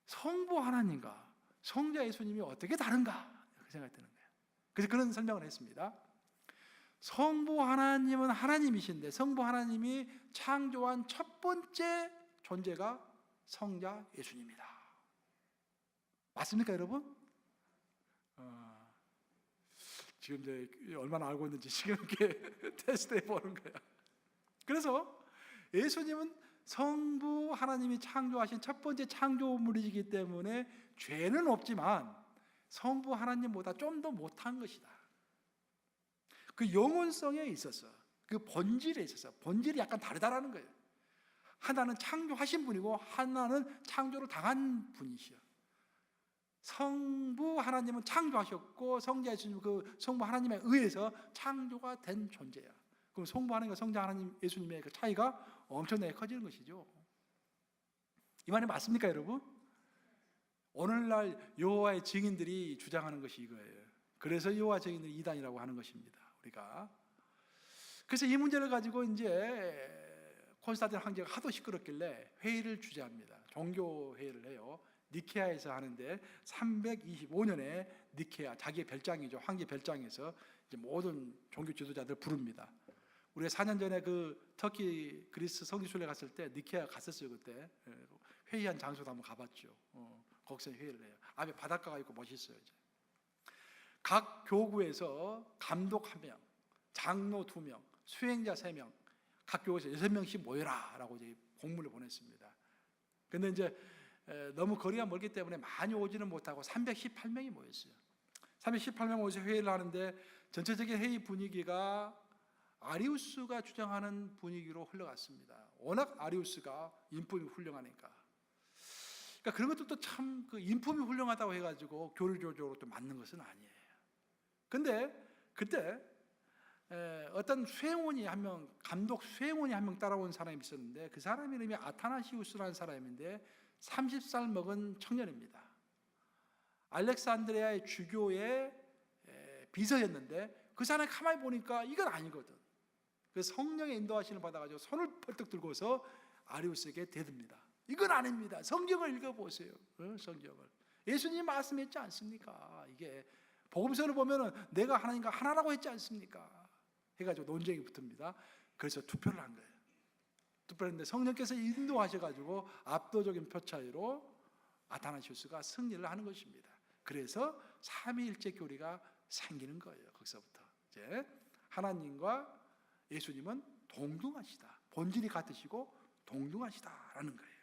성부 하나님과 성자 예수님이 어떻게 다른가? 그 생각이 드는 거예요. 그래서 그런 설명을 했습니다. 성부 하나님은 하나님이신데, 성부 하나님이 창조한 첫 번째 존재가 성자 예수님이다. 맞습니까, 여러분? 지금 이제 얼마나 알고 있는지 지금 이렇게 테스트해 보는 거야. 그래서 예수님은 성부 하나님이 창조하신 첫 번째 창조물이기 때문에 죄는 없지만 성부 하나님보다 좀 더 못한 것이다. 그 영혼성에 있어서, 그 본질에 있어서 본질이 약간 다르다라는 거예요. 하나는 창조하신 분이고 하나는 창조를 당한 분이시여. 성부 하나님은 창조하셨고 성자 예수님, 그 성부 하나님에 의해서 창조가 된 존재야. 그럼 성부 하나님과 성자 하나님 예수님의 그 차이가 엄청나게 커지는 것이죠. 이 말이 맞습니까, 여러분? 오늘날 여호와의 증인들이 주장하는 것이 이거예요. 그래서 여호와 증인들이 이단이라고 하는 것입니다. 우리가 그래서 이 문제를 가지고 이제 콘스탄틴 황제가 하도 시끄럽길래 회의를 주재합니다. 종교 회의를 해요. 니케아에서 하는데 325년에 니케아, 자기의 별장이죠. 황제 별장에서 이제 모든 종교 지도자들 부릅니다. 우리가 4년 전에 그 터키 그리스 성지순례 갔을 때 니케아 갔었어요. 그때 회의한 장소도 한번 가봤죠. 거기서 회의를 해요. 앞에 바닷가가 있고 멋있어요. 이제. 각 교구에서 감독 1명, 장로 2명, 수행자 3명, 각 교구에서 6명씩 모여라라고 이제 공문을 보냈습니다. 근데 이제 너무 거리가 멀기 때문에 많이 오지는 못하고 318명이 모였어요. 318명 모여서 회의를 하는데 전체적인 회의 분위기가 아리우스가 주장하는 분위기로 흘러갔습니다. 워낙 아리우스가 인품이 훌륭하니까. 그러니까 그런 것도 참 그 인품이 훌륭하다고 해가지고 교리적으로 또 맞는 것은 아니에요. 근데 그때 어떤 수행원이 한 명, 감독 수행원이 한 명 따라온 사람이 있었는데 그 사람 이름이 아타나시우스라는 사람인데 30살 먹은 청년입니다. 알렉산드리아의 주교의 비서였는데 그 사람이 가만히 보니까 이건 아니거든. 그 성령의 인도하심을 받아가지고 손을 펄떡 들고서 아리우스에게 대듭니다. 이건 아닙니다. 성경을 읽어보세요. 성경을. 예수님 말씀했지 않습니까? 이게 복음서를 보면은 내가 하나님과 하나라고 했지 않습니까? 해가지고 논쟁이 붙습니다. 그래서 투표를 한 거예요. 투표를 했는데 성령께서 인도하셔가지고 압도적인 표 차이로 아타나시우스가 승리를 하는 것입니다. 그래서 삼위일체 교리가 생기는 거예요. 거기서부터 이제 하나님과 예수님은 동등하시다. 본질이 같으시고 동등하시다라는 거예요.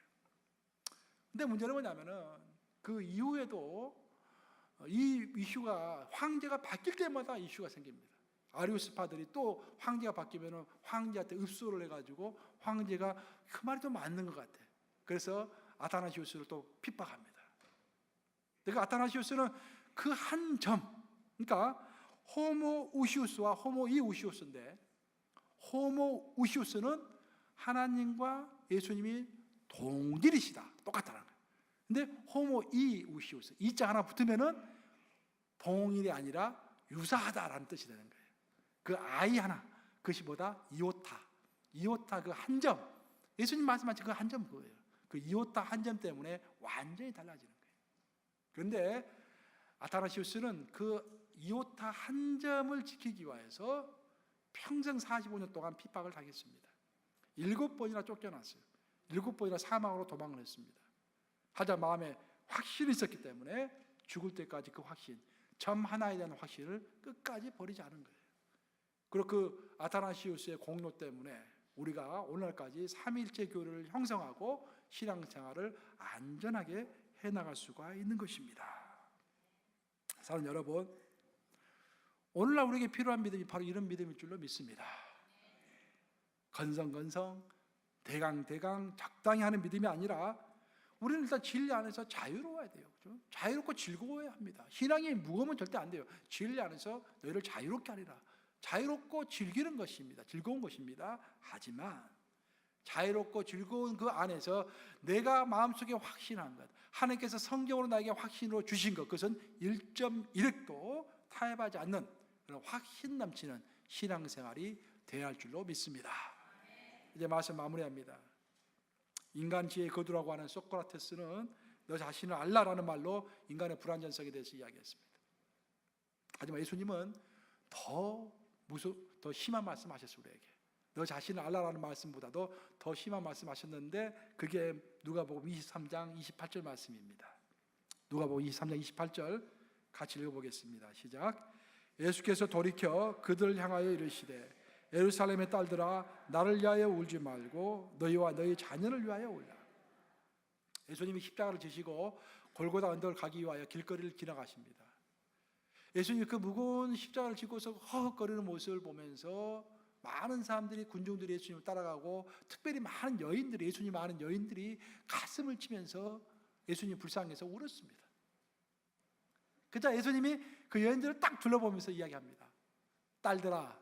근데 문제는 뭐냐면은 그 이후에도 이 이슈가 황제가 바뀔 때마다 이슈가 생깁니다. 아리우스파들이 또 황제가 바뀌면은 황제한테 읍소를 해가지고 황제가 그 말이 좀 맞는 것 같아. 그래서 아타나시우스를 또 핍박합니다. 그러니까 아타나시우스는 그 한 점, 그러니까 호모 우시우스와 호모 이우시우스인데, 호모 우시우스는 하나님과 예수님이 동질이시다, 똑같다는 거예요. 근데 호모 이우시우스, 이자 하나 붙으면은 동일이 아니라 유사하다라는 뜻이 되는 거예요. 그 아이 하나, 그것이 뭐다? 이오타 그 한 점, 예수님 말씀하신 그 한 점 그거예요. 그 이오타 한 점 때문에 완전히 달라지는 거예요. 그런데 아타나시우스는 그 이오타 한 점을 지키기 위해서 평생 45년 동안 핍박을 당했습니다. 7번이나 쫓겨났어요. 7번이나 사망으로 도망을 했습니다. 하자 마음에 확신이 있었기 때문에 죽을 때까지 그 확신, 점 하나에 대한 확신을 끝까지 버리지 않은 거예요. 그리고 그 아타나시우스의 공로 때문에 우리가 오늘날까지 삼위일체 교리를 형성하고 신앙생활을 안전하게 해나갈 수가 있는 것입니다. 사랑하는 여러분, 오늘날 우리에게 필요한 믿음이 바로 이런 믿음일 줄로 믿습니다. 건성건성, 대강대강, 적당히 하는 믿음이 아니라 우리는 일단 진리 안에서 자유로워야 돼요. 그렇죠? 자유롭고 즐거워야 합니다. 신앙이 무거우면 절대 안 돼요. 진리 안에서 너희를 자유롭게 하리라. 자유롭고 즐기는 것입니다. 즐거운 것입니다. 하지만 자유롭고 즐거운 그 안에서 내가 마음속에 확신한 것, 하나님께서 성경으로 나에게 확신으로 주신 것, 그것은 1.1획도 타협하지 않는 그런 확신 넘치는 신앙생활이 되어야 할 줄로 믿습니다. 이제 말씀 마무리합니다. 인간 지혜의 거두라고 하는 소크라테스는 너 자신을 알라라는 말로 인간의 불완전성에 대해서 이야기했습니다. 하지만 예수님은 더 심한 말씀하셨어요. 우리에게 너 자신을 알라라는 말씀보다도 더 심한 말씀하셨는데 그게 누가복음 23장 28절 말씀입니다. 누가복음 23장 28절 같이 읽어보겠습니다. 시작. 예수께서 돌이켜 그들을 향하여 이르시되 예루살렘의 딸들아 나를 위하여 울지 말고 너희와 너희 자녀를 위하여 울라. 예수님이 십자가를 지시고 골고다 언덕을 가기 위하여 길거리를 지나가십니다. 예수님이 그 무거운 십자가를 지고서 허헉거리는 모습을 보면서 많은 사람들이, 군중들이 예수님을 따라가고 특별히 많은 여인들이, 예수님 많은 여인들이 가슴을 치면서 예수님 불쌍해서 울었습니다. 그자 예수님이 그 여인들을 딱 둘러보면서 이야기합니다. 딸들아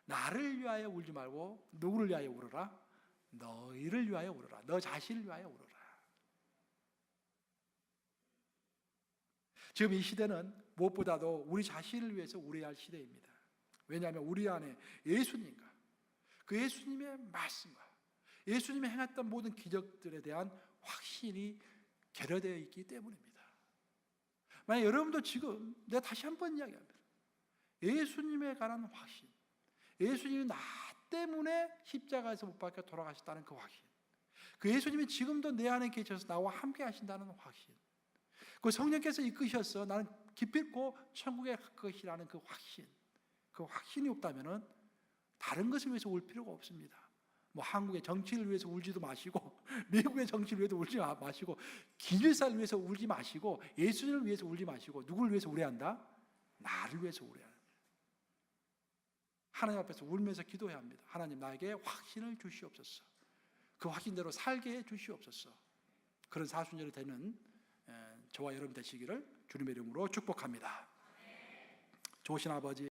나를 위하여 울지 말고 누구를 위하여 울어라? 너희를 위하여 울어라. 너 자신을 위하여 울어라. 지금 이 시대는 무엇보다도 우리 자신을 위해서 울어야 할 시대입니다. 왜냐하면 우리 안에 예수님과 그 예수님의 말씀과 예수님이 행했던 모든 기적들에 대한 확신이 결여되어 있기 때문입니다. 만약 여러분도 지금 내가 다시 한번 이야기합니다. 예수님에 관한 확신, 예수님이 나 때문에 십자가에서 못 박혀 돌아가셨다는 그 확신, 그 예수님이 지금도 내 안에 계셔서 나와 함께 하신다는 확신, 그 성령께서 이끄셔서 나는 기필코 천국에 갈 것이라는 그 확신, 그 확신이 없다면은 다른 것을 위해서 울 필요가 없습니다. 뭐 한국의 정치를 위해서 울지도 마시고 미국의 정치를 위해서 울지 마시고 기일사를 위해서 울지 마시고 예수님을 위해서 울지 마시고 누구를 위해서 울어야 한다? 나를 위해서 울어야 합니다. 하나님 앞에서 울면서 기도해야 합니다. 하나님 나에게 확신을 주시옵소서. 그 확신대로 살게 해 주시옵소서. 그런 사순절이 되는 저와 여러분 되시기를 주님의 이름으로 축복합니다. 좋으신 아버지